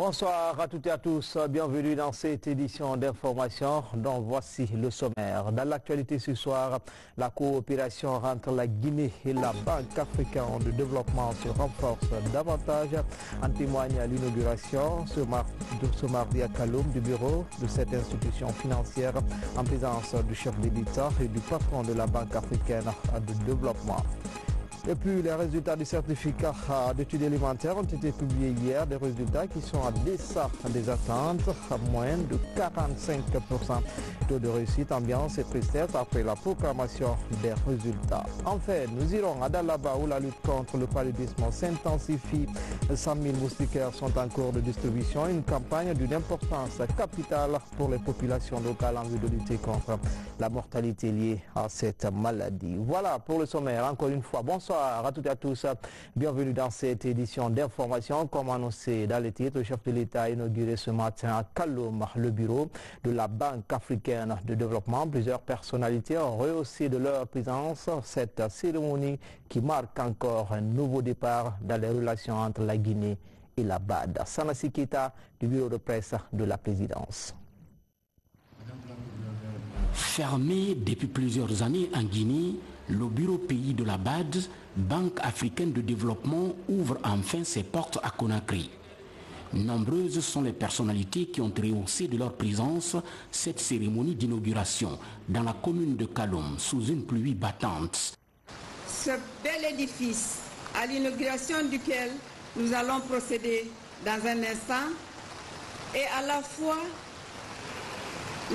Bonsoir à toutes et à tous, bienvenue dans cette édition d'information dont voici le sommaire. Dans l'actualité ce soir, la coopération entre la Guinée et la Banque africaine de développement se renforce davantage. En témoigne l'inauguration ce mardi à Kaloum du bureau de cette institution financière en présence du chef de l'État et du patron de la Banque africaine de développement. Et puis les résultats du certificat d'études élémentaires ont été publiés hier, des résultats qui sont à deçà des attentes, à moins de 45%. Taux de réussite, ambiance et tristesse après la proclamation des résultats. Enfin, nous irons à Dalaba où la lutte contre le paludisme s'intensifie. 100 000 moustiquaires sont en cours de distribution, une campagne d'une importance capitale pour les populations locales en vue de lutter contre la mortalité liée à cette maladie. Voilà pour le sommaire, encore une fois. Bonsoir à toutes et à tous, bienvenue dans cette édition d'information. Comme annoncé dans les titres, le chef de l'État a inauguré ce matin à Kaloum le bureau de la Banque africaine de développement. Plusieurs personnalités ont rehaussé de leur présence cette cérémonie qui marque encore un nouveau départ dans les relations entre la Guinée et la BAD. Sanassi Keita du bureau de presse de la présidence. Fermé depuis plusieurs années en Guinée, le bureau pays de la BAD, Banque africaine de développement, ouvre enfin ses portes à Conakry. Nombreuses sont les personnalités qui ont rehaussé de leur présence cette cérémonie d'inauguration dans la commune de Kaloum sous une pluie battante. Ce bel édifice, à l'inauguration duquel nous allons procéder dans un instant, est à la fois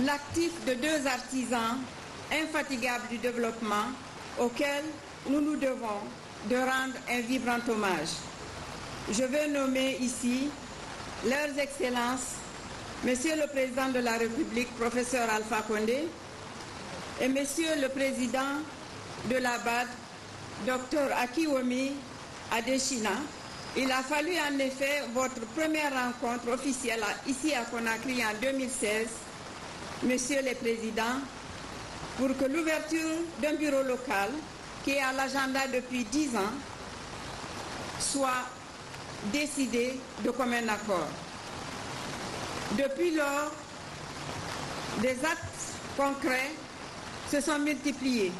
l'actif de deux artisans infatigables du développement auxquels nous nous devons de rendre un vibrant hommage. Je veux nommer ici leurs excellences, Monsieur le Président de la République, Professeur Alpha Condé, et Monsieur le Président de la BAD, Dr Akiwumi Adesina. Il a fallu en effet votre première rencontre officielle ici à Conakry en 2016, Monsieur le Président, pour que l'ouverture d'un bureau local qui est à l'agenda depuis 10 ans soit décidée de commun accord. Depuis lors, des actes concrets se sont multipliés.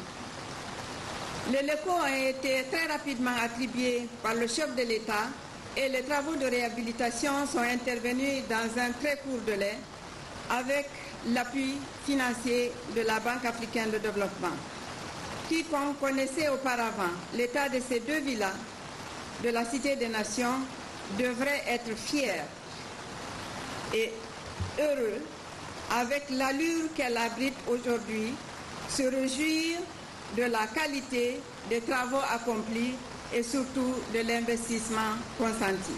Les locaux ont été très rapidement attribués par le chef de l'État et les travaux de réhabilitation sont intervenus dans un très court délai avec l'appui financier de la Banque africaine de développement. Quiconque connaissait auparavant l'état de ces deux villas de la Cité des Nations devrait être fier et heureux avec l'allure qu'elle abrite aujourd'hui, se réjouir de la qualité des travaux accomplis et surtout de l'investissement consenti.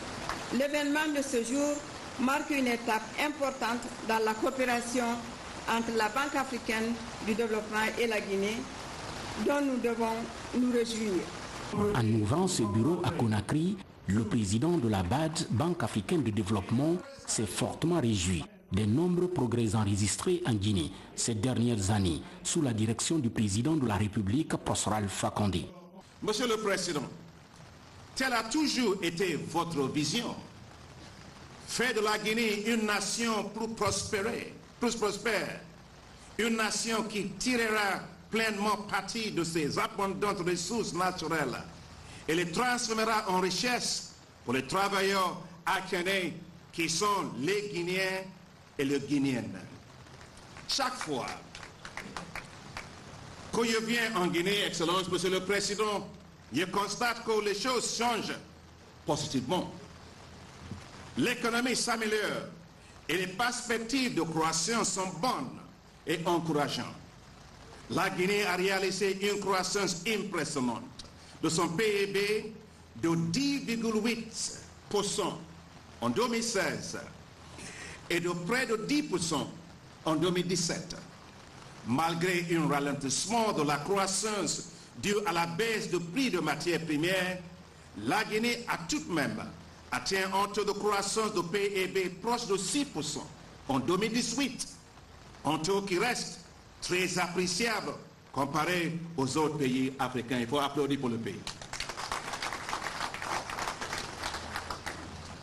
L'événement de ce jour marque une étape importante dans la coopération entre la Banque africaine du développement et la Guinée, dont nous devons nous réjouir. En ouvrant ce bureau à Conakry, le président de la BAD, Banque africaine de développement, s'est fortement réjoui des nombreux progrès enregistrés en Guinée ces dernières années sous la direction du président de la République, Professeur Alpha Condé. Monsieur le Président, telle a toujours été votre vision. Faire de la Guinée une nation plus prospère, une nation qui tirera pleinement parti de ses abondantes ressources naturelles et les transformera en richesse pour les travailleurs acadiens qui sont les Guinéens et les Guinéennes. Chaque fois que je viens en Guinée, Excellence, Monsieur le Président, je constate que les choses changent positivement. L'économie s'améliore et les perspectives de croissance sont bonnes et encourageantes. La Guinée a réalisé une croissance impressionnante de son PIB de 10,8% en 2016 et de près de 10% en 2017. Malgré un ralentissement de la croissance dû à la baisse du prix de matières premières, la Guinée a tout de même atteint un taux de croissance de PIB proche de 6% en 2018, un taux qui reste très appréciable comparé aux autres pays africains. Il faut applaudir pour le pays.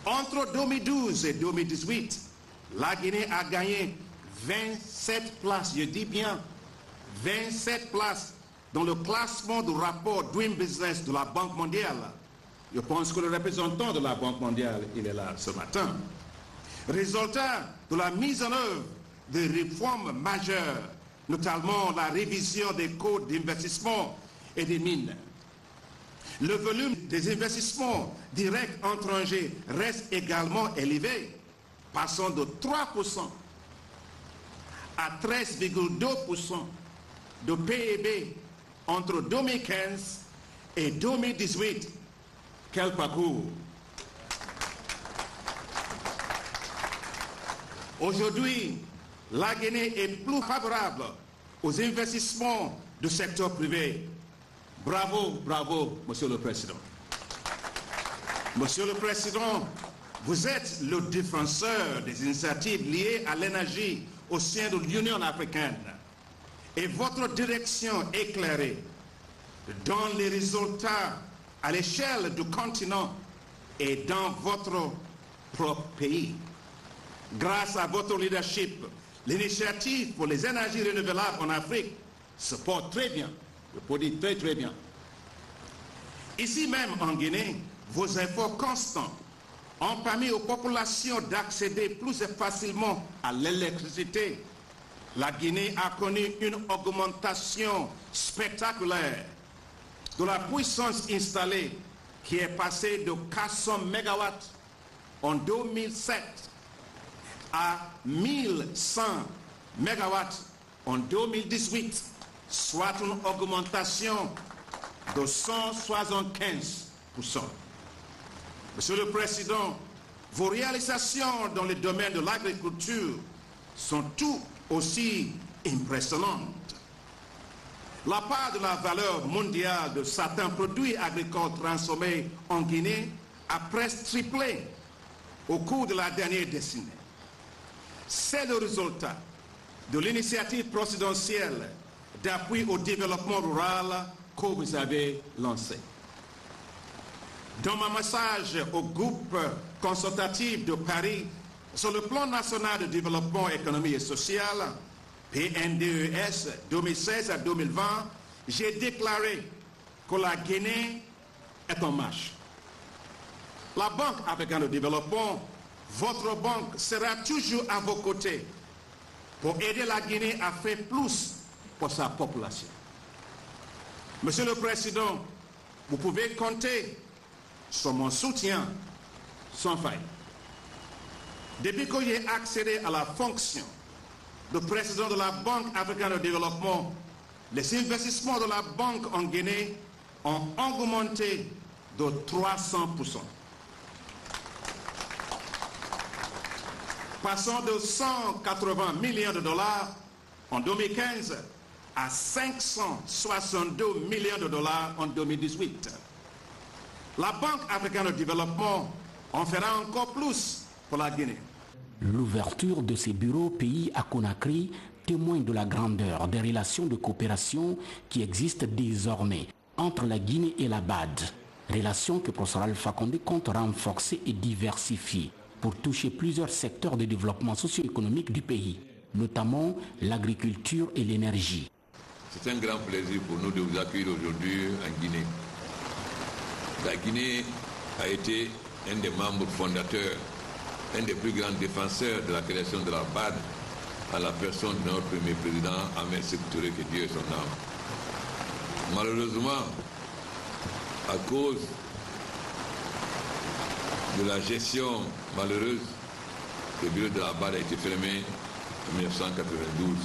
Un Entre 2012 et 2018, la Guinée a gagné 27 places, je dis bien 27 places dans le classement du rapport Doing Business de la Banque mondiale. Je pense que le représentant de la Banque mondiale, il est là ce matin. Résultat de la mise en œuvre de réformes majeures, notamment la révision des codes d'investissement et des mines. Le volume des investissements directs étrangers reste également élevé, passant de 3% à 13,2% de PIB entre 2015 et 2018. Quel parcours! Aujourd'hui, la Guinée est plus favorable aux investissements du secteur privé. Bravo, bravo, Monsieur le Président. Monsieur le Président, vous êtes le défenseur des initiatives liées à l'énergie au sein de l'Union africaine. Et votre direction éclairée donne les résultats à l'échelle du continent et dans votre propre pays. Grâce à votre leadership, l'initiative pour les énergies renouvelables en Afrique se porte très bien. Je peux dire très très bien. Ici même en Guinée, vos efforts constants ont permis aux populations d'accéder plus facilement à l'électricité. La Guinée a connu une augmentation spectaculaire de la puissance installée qui est passée de 400 MW en 2007 à 1100 MW en 2018, soit une augmentation de 175%. Monsieur le Président, vos réalisations dans le domaine de l'agriculture sont tout aussi impressionnantes. La part de la valeur mondiale de certains produits agricoles transformés en Guinée a presque triplé au cours de la dernière décennie. C'est le résultat de l'initiative présidentielle d'appui au développement rural que vous avez lancée. Dans mon message au groupe consultatif de Paris sur le plan national de développement économique et social, PNDES 2016 à 2020, j'ai déclaré que la Guinée est en marche. La Banque africaine de développement, votre banque, sera toujours à vos côtés pour aider la Guinée à faire plus pour sa population. Monsieur le Président, vous pouvez compter sur mon soutien sans faille. Depuis que j'ai accédé à la fonction de président de la Banque africaine de développement, les investissements de la banque en Guinée ont augmenté de 300%. Passant de 180 millions de dollars en 2015 à 562 millions de dollars en 2018. La Banque africaine de développement en fera encore plus pour la Guinée. L'ouverture de ces bureaux pays à Conakry témoigne de la grandeur des relations de coopération qui existent désormais entre la Guinée et la BAD. Relations que Professeur Alpha Condé compte renforcer et diversifier pour toucher plusieurs secteurs de développement socio-économique du pays, notamment l'agriculture et l'énergie. C'est un grand plaisir pour nous de vous accueillir aujourd'hui en Guinée. La Guinée a été un des membres fondateurs, un des plus grands défenseurs de la création de la BAD à la personne de notre premier président, Ahmed Sékou Touré, que Dieu ait son âme. Malheureusement, à cause de la gestion malheureuse, le bureau de la BAD a été fermé en 1992,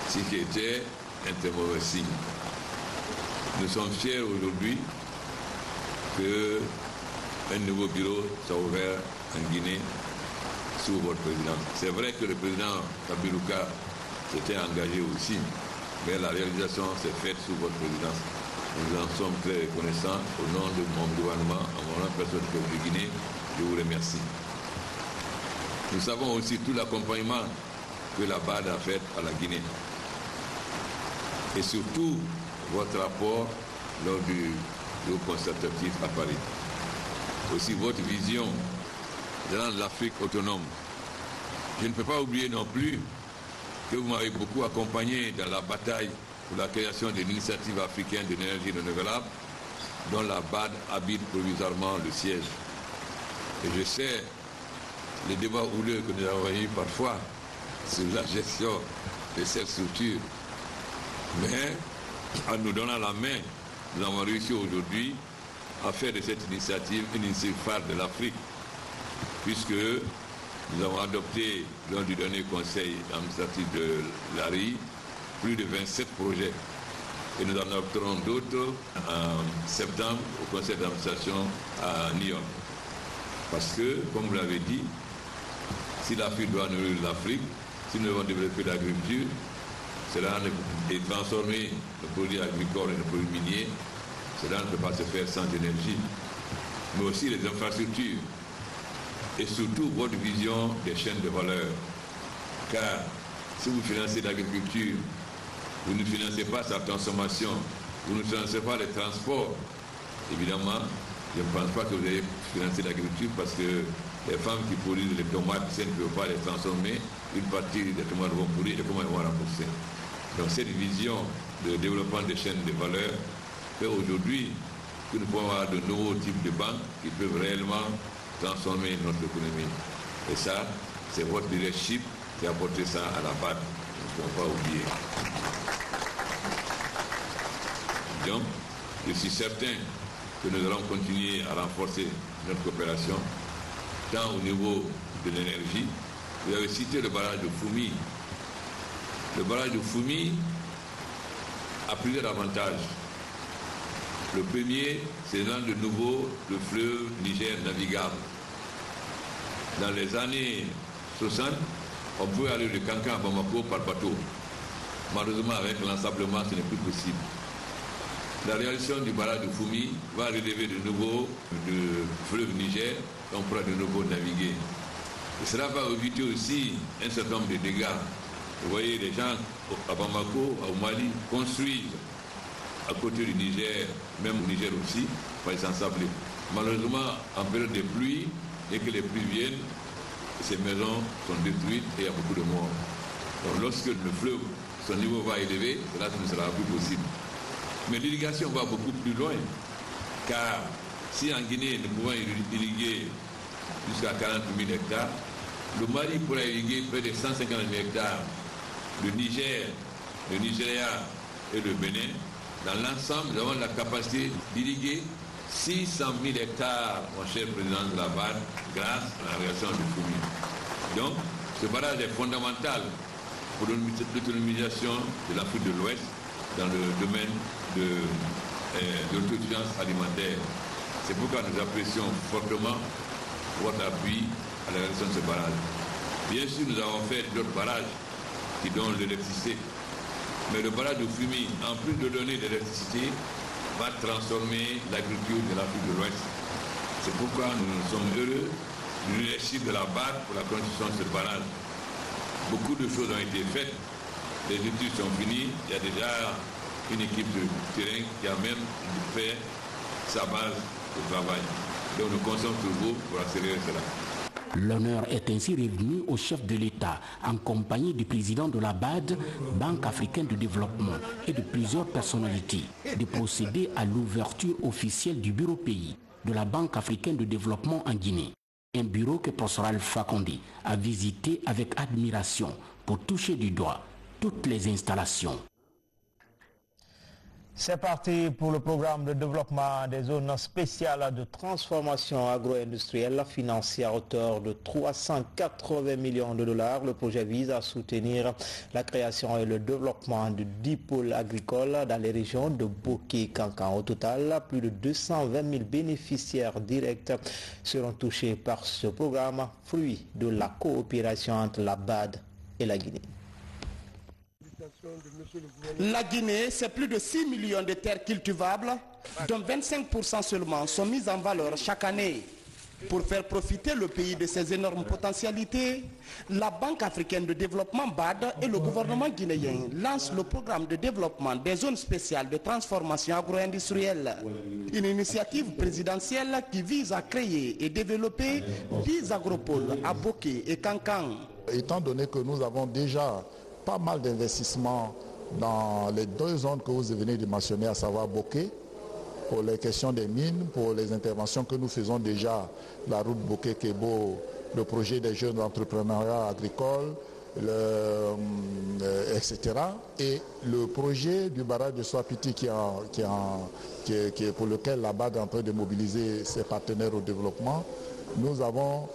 ce qui était un très mauvais signe. Nous sommes fiers aujourd'hui qu'un nouveau bureau soit ouvert en Guinée sous votre présidence. C'est vrai que le président Kabilouka s'était engagé aussi, mais la réalisation s'est faite sous votre présidence. Nous en sommes très reconnaissants. Au nom de mon gouvernement, en mon nom personnel du peuple de Guinée, je vous remercie. Nous savons aussi tout l'accompagnement que la BAD a fait à la Guinée. Et surtout, votre rapport lors du consultatif à Paris. aussi votre vision de l'Afrique autonome. Je ne peux pas oublier non plus que vous m'avez beaucoup accompagné dans la bataille pour la création d'une initiative africaine d'énergie renouvelable dont la BAD habite provisoirement le siège. Et je sais les débats houleux que nous avons eu parfois sur la gestion de cette structure. Mais en nous donnant la main, nous avons réussi aujourd'hui à faire de cette initiative une initiative phare de l'Afrique, puisque nous avons adopté, lors du dernier conseil administratif de l'ARI, plus de 27 projets. Et nous en adopterons d'autres en septembre au conseil d'administration à New York. Parce que, comme vous l'avez dit, si l'Afrique doit nourrir l'Afrique, si nous devons développer l'agriculture, cela et transformer nos produits agricoles et nos produits miniers, cela ne peut pas se faire sans énergie. Mais aussi les infrastructures. Et surtout votre vision des chaînes de valeur. Car si vous financez l'agriculture, vous ne financez pas sa transformation, vous ne financez pas les transports, évidemment, je ne pense pas que vous allez financer l'agriculture parce que les femmes qui produisent les tomates, si elles ne peuvent pas les transformer, une partie des tomates vont pourrir et comment elles vont rembourser. Donc cette vision de développement des chaînes de valeur fait aujourd'hui que nous pouvons avoir de nouveaux types de banques qui peuvent réellement transformer notre économie. Et ça, c'est votre leadership qui a apporté ça à la BAD. Il ne faut pas oublier. Donc, je suis certain que nous allons continuer à renforcer notre coopération, tant au niveau de l'énergie. Vous avez cité le barrage de Foumi. Le barrage de Foumi a plusieurs avantages. Le premier, c'est dans de nouveau le fleuve Niger navigable. Dans les années 60, on pouvait aller de Kankan à Bamako par bateau. Malheureusement, avec l'ensablement, ce n'est plus possible. La réalisation du barrage de Foumi va relever de nouveau le fleuve Niger, on pourra de nouveau naviguer. Et cela va éviter aussi un certain nombre de dégâts. Vous voyez, les gens à Bamako, au Mali, construisent à côté du Niger, même au Niger aussi, pour les ensabler. Malheureusement, en période de pluie, dès que les pluies viennent, ces maisons sont détruites et il y a beaucoup de morts. Donc lorsque le fleuve, son niveau va élever, là, ce ne sera plus possible. Mais l'irrigation va beaucoup plus loin, car si en Guinée, nous pouvons irriguer jusqu'à 40 000 hectares, le Mali pourra irriguer près de 150 000 hectares. Le Niger, le Nigeria et le Bénin, dans l'ensemble, nous avons la capacité d'irriguer 600 000 hectares, mon cher président de la BAD, grâce à la réaction du Foumi. Donc, ce barrage est fondamental pour l'autonomisation de l'Afrique de l'Ouest dans le domaine de l'autosuffisance alimentaire. C'est pourquoi nous apprécions fortement votre appui à la réalisation de ce barrage. Bien sûr, nous avons fait d'autres barrages qui donnent l'électricité. Mais le barrage de Foumi, en plus de donner de l'électricité, va transformer l'agriculture de l'Afrique de l'Ouest. C'est pourquoi nous sommes heureux du leadership de la BAD pour la construction de ce barrage. Beaucoup de choses ont été faites, les études sont finies, il y a déjà une équipe de terrain qui a même fait sa base de travail. Donc nous comptons sur vous pour accélérer cela. L'honneur est ainsi revenu au chef de l'État, en compagnie du président de la BAD, Banque africaine de développement, et de plusieurs personnalités, de procéder à l'ouverture officielle du bureau pays de la Banque africaine de développement en Guinée. Un bureau que Professeur Alpha Condé a visité avec admiration pour toucher du doigt toutes les installations. C'est parti pour le programme de développement des zones spéciales de transformation agro-industrielle financé à hauteur de 380 millions de dollars. Le projet vise à soutenir la création et le développement de 10 pôles agricoles dans les régions de Boké et Kankan. Au total, plus de 220 000 bénéficiaires directs seront touchés par ce programme, fruit de la coopération entre la BAD et la Guinée. La Guinée, c'est plus de 6 millions de terres cultivables, dont 25% seulement sont mises en valeur chaque année. Pour faire profiter le pays de ses énormes potentialités, la Banque africaine de développement BAD et le gouvernement guinéen lancent le programme de développement des zones spéciales de transformation agro-industrielle. Une initiative présidentielle qui vise à créer et développer 10 agropoles à Boké et Kankan. Étant donné que nous avons déjà pas mal d'investissements dans les 2 zones que vous venez de mentionner, à savoir Boké, pour les questions des mines, pour les interventions que nous faisons déjà, la route Boké-Kebo, le projet des jeunes entrepreneuriats agricoles, etc. Et le projet du barrage de Soapiti pour lequel la BAD est en train de mobiliser ses partenaires au développement, nous avons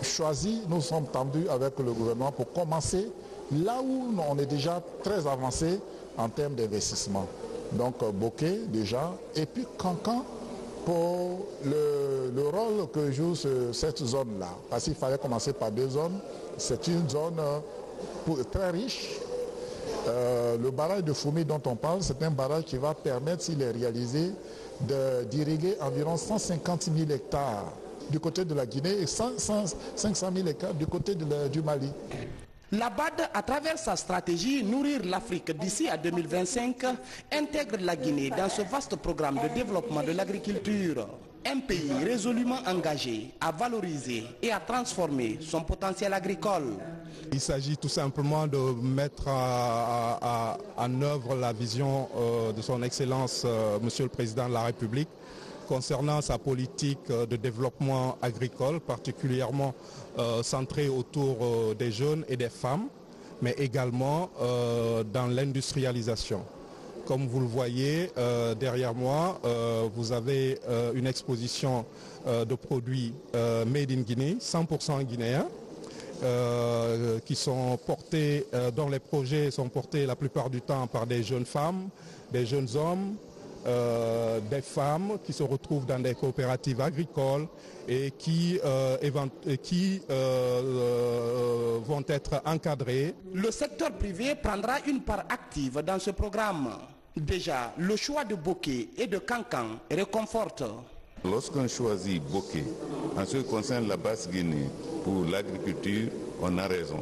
choisi, nous sommes tendus avec le gouvernement pour commencer là où on est déjà très avancé en termes d'investissement. Donc Boké déjà, et puis Kankan pour le rôle que joue cette zone-là. Parce qu'il fallait commencer par 2 zones. C'est une zone très riche. Le barrage de Foumi dont on parle, c'est un barrage qui va permettre, s'il est réalisé, d'irriguer environ 150 000 hectares du côté de la Guinée et 500 000 hectares du côté du Mali. La BAD, à travers sa stratégie Nourrir l'Afrique d'ici à 2025, intègre la Guinée dans ce vaste programme de développement de l'agriculture. Un pays résolument engagé à valoriser et à transformer son potentiel agricole. Il s'agit tout simplement de mettre en œuvre la vision de son Excellence, Monsieur le Président de la République, concernant sa politique de développement agricole, particulièrement centrée autour des jeunes et des femmes, mais également dans l'industrialisation. Comme vous le voyez derrière moi, vous avez une exposition de produits made in Guinée, 100% guinéens, qui sont portés, dont les projets sont portés la plupart du temps par des jeunes femmes, des jeunes hommes, des femmes qui se retrouvent dans des coopératives agricoles et qui vont être encadrées. Le secteur privé prendra une part active dans ce programme. Déjà, le choix de Boké et de Kankan réconforte. Lorsqu'on choisit Boké, en ce qui concerne la Basse-Guinée, pour l'agriculture, on a raison.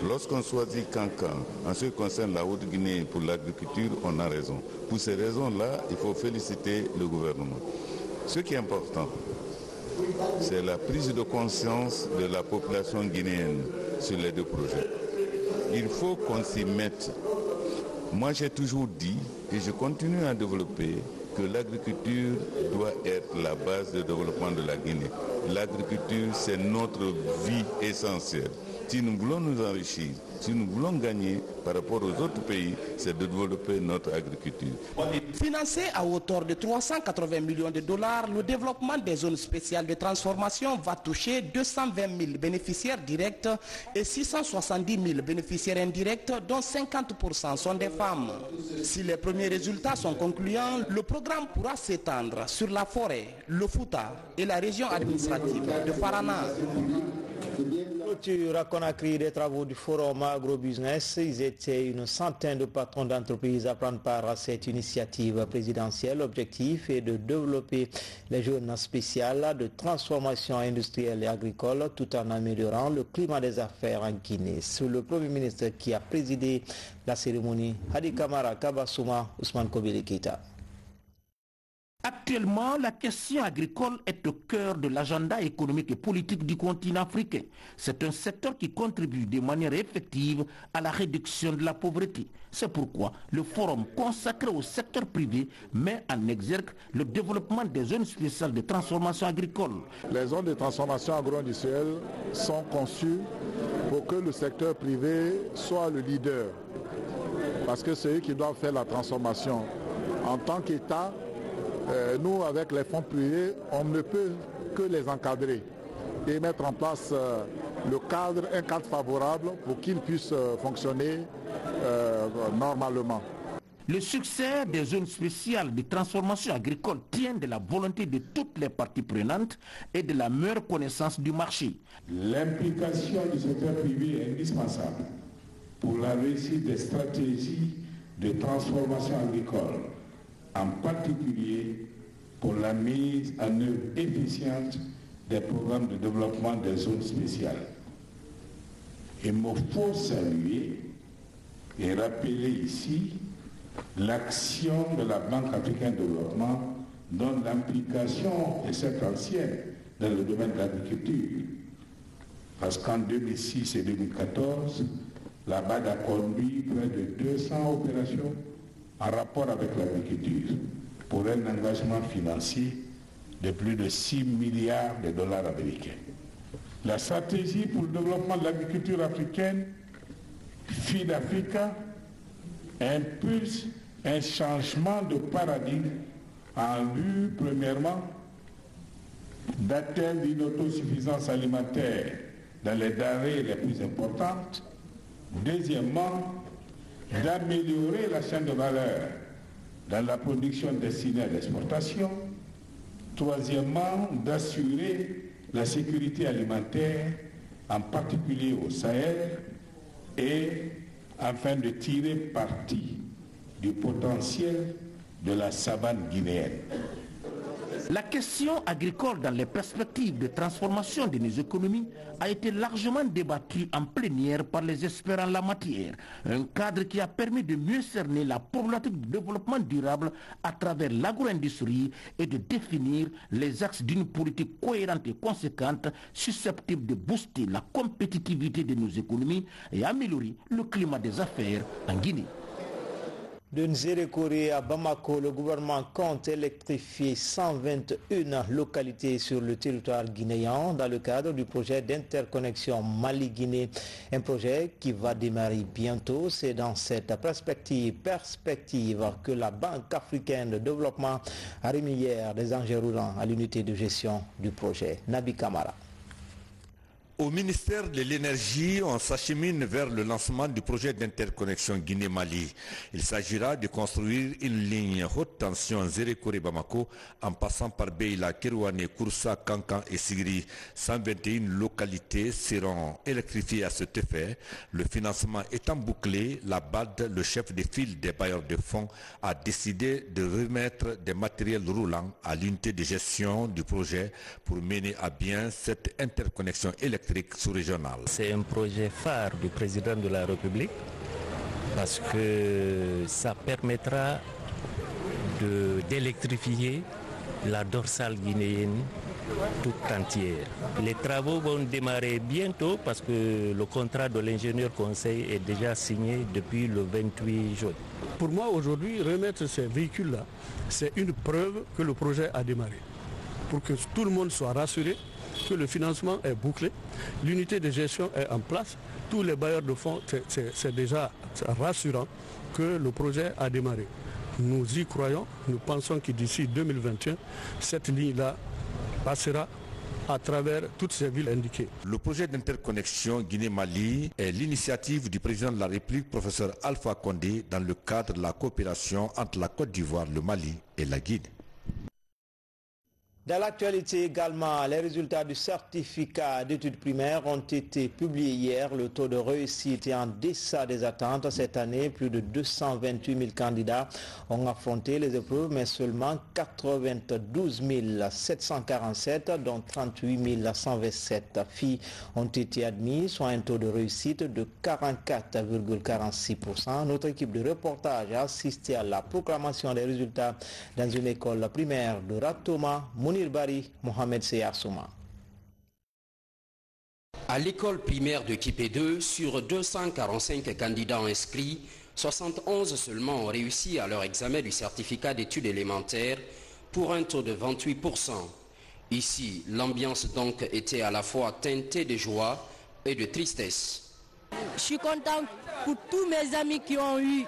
Lorsqu'on choisit Kankan, en ce qui concerne la Haute-Guinée pour l'agriculture, on a raison. Pour ces raisons-là, il faut féliciter le gouvernement. Ce qui est important, c'est la prise de conscience de la population guinéenne sur les 2 projets. Il faut qu'on s'y mette. Moi, j'ai toujours dit, et je continue à développer, que l'agriculture doit être la base de développement de la Guinée. L'agriculture, c'est notre vie essentielle. Si nous voulons nous enrichir, si nous voulons gagner par rapport aux autres pays, c'est de développer notre agriculture. Financé à hauteur de 380 millions de dollars, le développement des zones spéciales de transformation va toucher 220 000 bénéficiaires directs et 670 000 bénéficiaires indirects, dont 50% sont des femmes. Si les premiers résultats sont concluants, le programme pourra s'étendre sur la forêt, le Fouta et la région administrative de Farana. Clôture à Conakry des travaux du forum agrobusiness. Ils étaient une centaine de patrons d'entreprises à prendre part à cette initiative présidentielle. L'objectif est de développer les zones spéciales de transformation industrielle et agricole tout en améliorant le climat des affaires en Guinée. C'est le Premier ministre qui a présidé la cérémonie. Hadi Kamara, Kabasouma, Ousmane Kobile Keita. Actuellement, la question agricole est au cœur de l'agenda économique et politique du continent africain. C'est un secteur qui contribue de manière effective à la réduction de la pauvreté. C'est pourquoi le forum consacré au secteur privé met en exergue le développement des zones spéciales de transformation agricole. Les zones de transformation agro-industrielle sont conçues pour que le secteur privé soit le leader. Parce que c'est eux qui doivent faire la transformation. En tant qu'État, nous, avec les fonds privés, on ne peut que les encadrer et mettre en place un cadre favorable pour qu'ils puissent fonctionner normalement. Le succès des zones spéciales de transformation agricole tient de la volonté de toutes les parties prenantes et de la meilleure connaissance du marché. L'implication du secteur privé est indispensable pour la réussite des stratégies de transformation agricole, en particulier pour la mise en œuvre efficiente des programmes de développement des zones spéciales. Il me faut saluer et rappeler ici l'action de la Banque africaine de développement dont l'implication est certes ancienne dans le domaine de l'agriculture. Parce qu'en 2006 et 2014, la BAD a conduit près de 200 opérations en rapport avec l'agriculture pour un engagement financier de plus de 6 milliards de dollars américains. La stratégie pour le développement de l'agriculture africaine, Feed Africa, impulse un changement de paradigme en vue, premièrement, d'atteindre une autosuffisance alimentaire dans les denrées les plus importantes. Deuxièmement, d'améliorer la chaîne de valeur dans la production destinée à l'exportation. Troisièmement, d'assurer la sécurité alimentaire, en particulier au Sahel, et afin de tirer parti du potentiel de la savane guinéenne. La question agricole dans les perspectives de transformation de nos économies a été largement débattue en plénière par les experts en la matière. Un cadre qui a permis de mieux cerner la problématique du développement durable à travers l'agro-industrie et de définir les axes d'une politique cohérente et conséquente susceptible de booster la compétitivité de nos économies et améliorer le climat des affaires en Guinée. De Nzérékoré à Bamako, le gouvernement compte électrifier 121 localités sur le territoire guinéen dans le cadre du projet d'interconnexion Mali-Guinée. Un projet qui va démarrer bientôt. C'est dans cette perspective que la Banque africaine de développement a remis hier des engins roulants à l'unité de gestion du projet. Nabi Kamara. Au ministère de l'Énergie, on s'achemine vers le lancement du projet d'interconnexion Guinée-Mali. Il s'agira de construire une ligne haute tension Nzérékoré-Bamako en passant par Beila, Kerouané, Kouroussa, Kankan et Sigri. 121 localités seront électrifiées à cet effet. Le financement étant bouclé, la BAD, le chef de file des bailleurs de fonds, a décidé de remettre des matériels roulants à l'unité de gestion du projet pour mener à bien cette interconnexion électrique sous-régionale. C'est un projet phare du président de la République parce que ça permettra d'électrifier la dorsale guinéenne toute entière. Les travaux vont démarrer bientôt parce que le contrat de l'ingénieur conseil est déjà signé depuis le 28 juin. Pour moi aujourd'hui, remettre ces véhicules-là, c'est une preuve que le projet a démarré. Pour que tout le monde soit rassuré que le financement est bouclé, l'unité de gestion est en place, tous les bailleurs de fonds, c'est déjà rassurant que le projet a démarré. Nous y croyons, nous pensons que d'ici 2021, cette ligne-là passera à travers toutes ces villes indiquées. Le projet d'interconnexion Guinée-Mali est l'initiative du président de la République, professeur Alpha Condé, dans le cadre de la coopération entre la Côte d'Ivoire, le Mali et la Guinée. Dans l'actualité également, les résultats du certificat d'études primaires ont été publiés hier. Le taux de réussite est en deçà des attentes. Cette année, plus de 228 000 candidats ont affronté les épreuves, mais seulement 92 747, dont 38 127 filles ont été admises, soit un taux de réussite de 44,46%. Notre équipe de reportage a assisté à la proclamation des résultats dans une école primaire de Ratoma, Bari, Mohamed Seyassouma. À l'école primaire de Kipé 2, sur 245 candidats inscrits, 71 seulement ont réussi à leur examen du certificat d'études élémentaires pour un taux de 28%. Ici, l'ambiance donc était à la fois teintée de joie et de tristesse. Je suis content pour tous mes amis qui ont eu,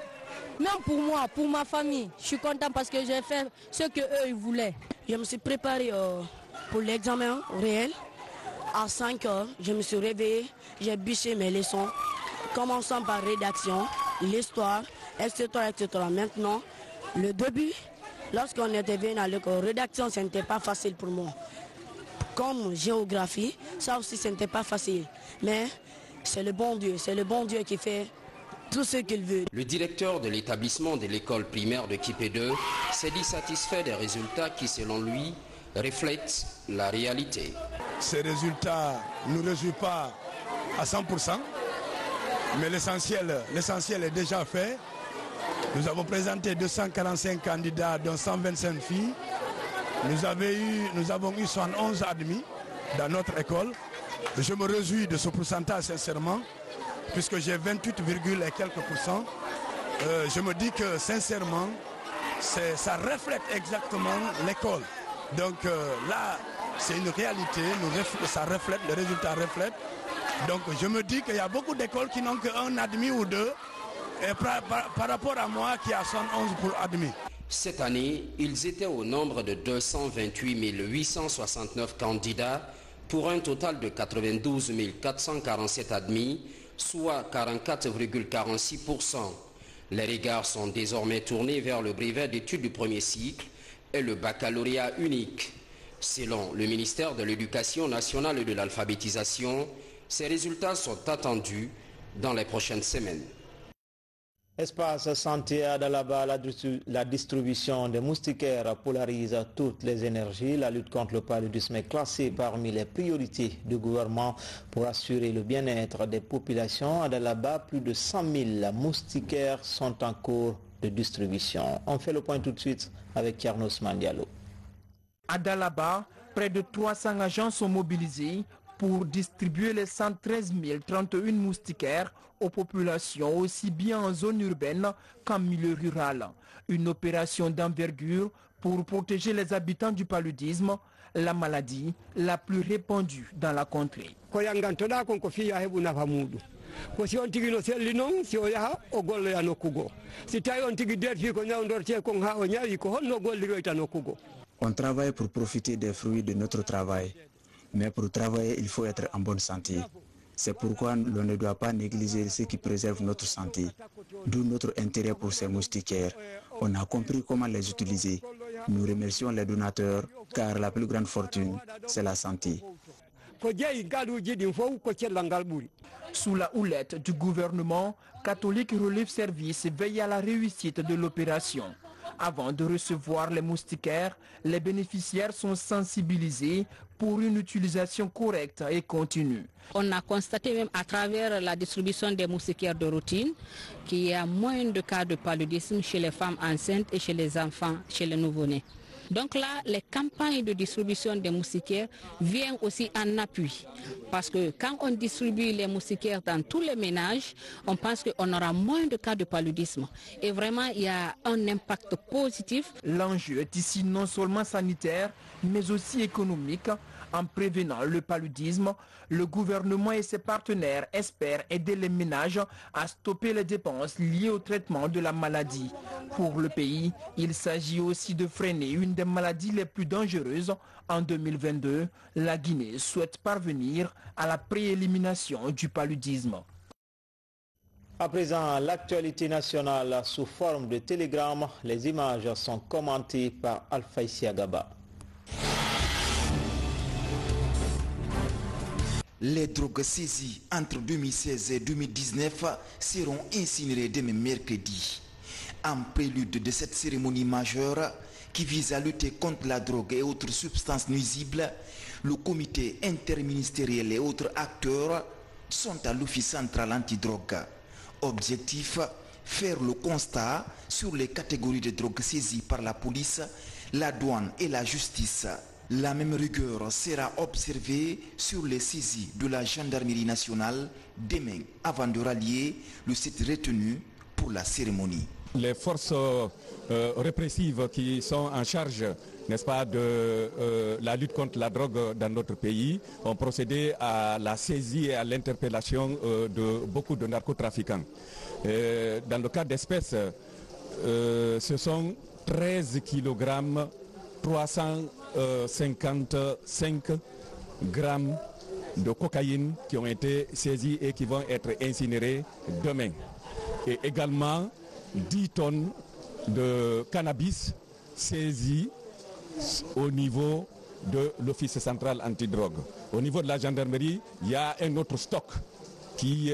même pour moi, pour ma famille. Je suis content parce que j'ai fait ce qu'eux voulaient. Je me suis préparé pour l'examen réel. À 5 heures, je me suis réveillé, j'ai bûché mes leçons, commençant par rédaction, l'histoire, etc., etc. Maintenant, le début, lorsqu'on était venu à l'école, rédaction, ce n'était pas facile pour moi. Comme géographie, ça aussi, ce n'était pas facile. Mais c'est le bon Dieu qui fait tout ce qu'il veut. Le directeur de l'établissement de l'école primaire de Kipé 2 s'est dit satisfait des résultats qui, selon lui, reflètent la réalité. Ces résultats ne nous réjouissent pas à 100%, mais l'essentiel est déjà fait. Nous avons présenté 245 candidats, dont 125 filles. Nous avons eu 71 admis dans notre école. Je me réjouis de ce pourcentage sincèrement, puisque j'ai 28, et quelques pourcents. Je me dis que sincèrement, ça reflète exactement l'école. Donc là, c'est une réalité, ça reflète, les résultats reflètent. Donc je me dis qu'il y a beaucoup d'écoles qui n'ont qu'un admis ou deux, et par rapport à moi qui a 111 pour admis. Cette année, ils étaient au nombre de 228 869 candidats pour un total de 92 447 admis, soit 44,46%. Les regards sont désormais tournés vers le brevet d'études du premier cycle et le baccalauréat unique. Selon le ministère de l'Éducation nationale et de l'alphabétisation, ces résultats sont attendus dans les prochaines semaines. Espace santé à Dalaba, la distribution des moustiquaires polarise toutes les énergies. La lutte contre le paludisme est classée parmi les priorités du gouvernement pour assurer le bien-être des populations. À Dalaba, plus de 100 000 moustiquaires sont en cours de distribution. On fait le point tout de suite avec Yarnos Mandialo. À Dalaba, près de 300 agents sont mobilisés pour distribuer les 113 031 moustiquaires aux populations aussi bien en zone urbaine qu'en milieu rural. Une opération d'envergure pour protéger les habitants du paludisme, la maladie la plus répandue dans la contrée. On travaille pour profiter des fruits de notre travail. Mais pour travailler, il faut être en bonne santé. C'est pourquoi l'on ne doit pas négliger ce qui préserve notre santé. D'où notre intérêt pour ces moustiquaires. On a compris comment les utiliser. Nous remercions les donateurs, car la plus grande fortune, c'est la santé. Sous la houlette du gouvernement, Catholique Relief Service veille à la réussite de l'opération. Avant de recevoir les moustiquaires, les bénéficiaires sont sensibilisés pour une utilisation correcte et continue. On a constaté même à travers la distribution des moustiquaires de routine qu'il y a moins de cas de paludisme chez les femmes enceintes et chez les enfants, chez les nouveau-nés. Donc là, les campagnes de distribution des moustiquaires viennent aussi en appui. Parce que quand on distribue les moustiquaires dans tous les ménages, on pense qu'on aura moins de cas de paludisme. Et vraiment, il y a un impact positif. L'enjeu est ici non seulement sanitaire, mais aussi économique. En prévenant le paludisme, le gouvernement et ses partenaires espèrent aider les ménages à stopper les dépenses liées au traitement de la maladie. Pour le pays, il s'agit aussi de freiner une des maladies les plus dangereuses. En 2022, la Guinée souhaite parvenir à la préélimination du paludisme. À présent, l'actualité nationale sous forme de télégramme. Les images sont commentées par Alpha Isiagaba. Les drogues saisies entre 2016 et 2019 seront incinérées demain mercredi. En prélude de cette cérémonie majeure qui vise à lutter contre la drogue et autres substances nuisibles, le comité interministériel et autres acteurs sont à l'Office central antidrogue. Objectif, faire le constat sur les catégories de drogues saisies par la police, la douane et la justice. La même rigueur sera observée sur les saisies de la gendarmerie nationale demain avant de rallier le site retenu pour la cérémonie. Les forces répressives qui sont en charge, n'est-ce pas, de la lutte contre la drogue dans notre pays ont procédé à la saisie et à l'interpellation de beaucoup de narcotrafiquants. Dans le cas d'espèces, ce sont 13 kg 355 grammes de cocaïne qui ont été saisis et qui vont être incinérés demain. Et également 10 tonnes de cannabis saisis au niveau de l'Office central antidrogue. Au niveau de la gendarmerie, il y a un autre stock qui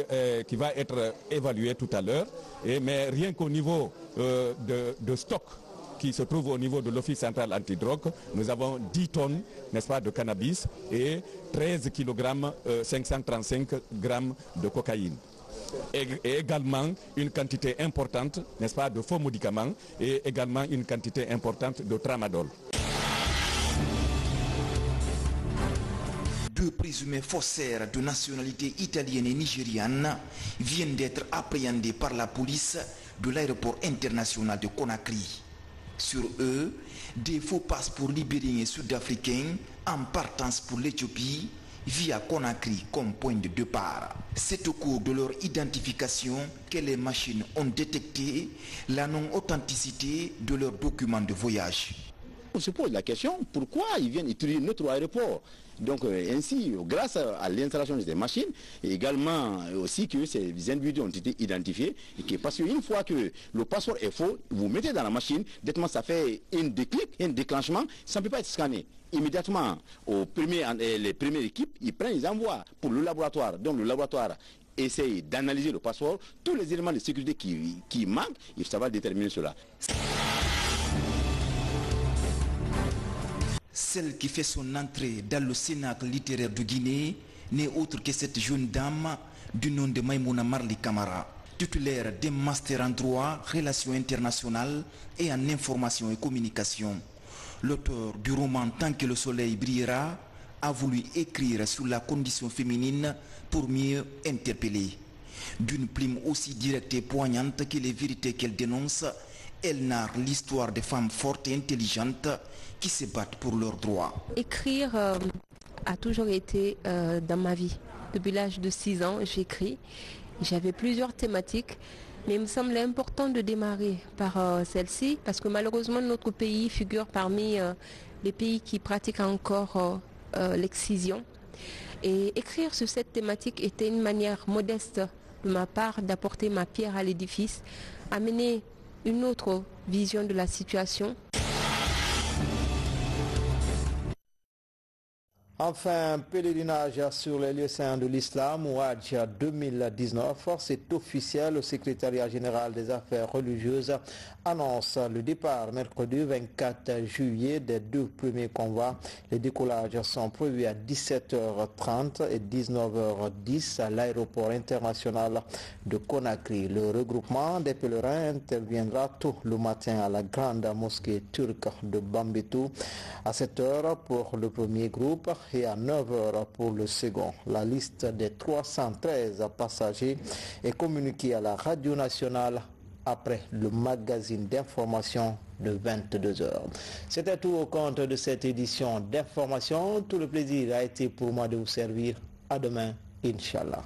va être évalué tout à l'heure. Mais rien qu'au niveau de stock qui se trouve au niveau de l'Office central antidrogue, nous avons 10 tonnes, n'est-ce pas, de cannabis et 13 kg 535 grammes de cocaïne. Et également une quantité importante, n'est-ce pas, de faux médicaments et également une quantité importante de tramadol. Deux présumés faussaires de nationalité italienne et nigériane viennent d'être appréhendés par la police de l'aéroport international de Conakry. Sur eux, des faux passeports libériens et sud-africains en partance pour l'Éthiopie via Conakry comme point de départ. C'est au cours de leur identification que les machines ont détecté la non-authenticité de leurs documents de voyage. On se pose la question, pourquoi ils viennent utiliser notre aéroport? Donc ainsi, grâce à l'installation de ces machines, et également aussi que ces individus ont été identifiés, et que parce qu'une fois que le passeport est faux, vous mettez dans la machine, directement ça fait un déclic, un déclenchement, ça ne peut pas être scanné. Immédiatement, les premières équipes, ils prennent, ils envoient pour le laboratoire. Donc le laboratoire essaye d'analyser le passeport, tous les éléments de sécurité qui manquent, et ça va déterminer cela. Celle qui fait son entrée dans le Cénacle littéraire de Guinée n'est autre que cette jeune dame du nom de Maïmouna Marli Camara, titulaire d'un master en droit, relations internationales et en information et communication. L'auteur du roman Tant que le soleil brillera a voulu écrire sur la condition féminine pour mieux interpeller. D'une plume aussi directe et poignante que les vérités qu'elle dénonce, elle narre l'histoire des femmes fortes et intelligentes qui se battent pour leurs droits. Écrire a toujours été dans ma vie. Depuis l'âge de 6 ans, j'écris. J'avais plusieurs thématiques, mais il me semblait important de démarrer par celle-ci, parce que malheureusement notre pays figure parmi les pays qui pratiquent encore l'excision. Et écrire sur cette thématique était une manière modeste de ma part d'apporter ma pierre à l'édifice, amener une autre vision de la situation. Enfin, pèlerinage sur les lieux saints de l'islam ou Hajj 2019, c'est officiel. Le secrétariat général des affaires religieuses annonce le départ mercredi 24 juillet des 2 premiers convois. Les décollages sont prévus à 17h30 et 19h10 à l'aéroport international de Conakry. Le regroupement des pèlerins interviendra tôt le matin à la grande mosquée turque de Bambetou à 7h pour le premier groupe et à 9h pour le second. La liste des 313 passagers est communiquée à la radio nationale après le magazine d'information de 22h. C'était tout au compte de cette édition d'information. Tout le plaisir a été pour moi de vous servir. À demain, Inch'Allah.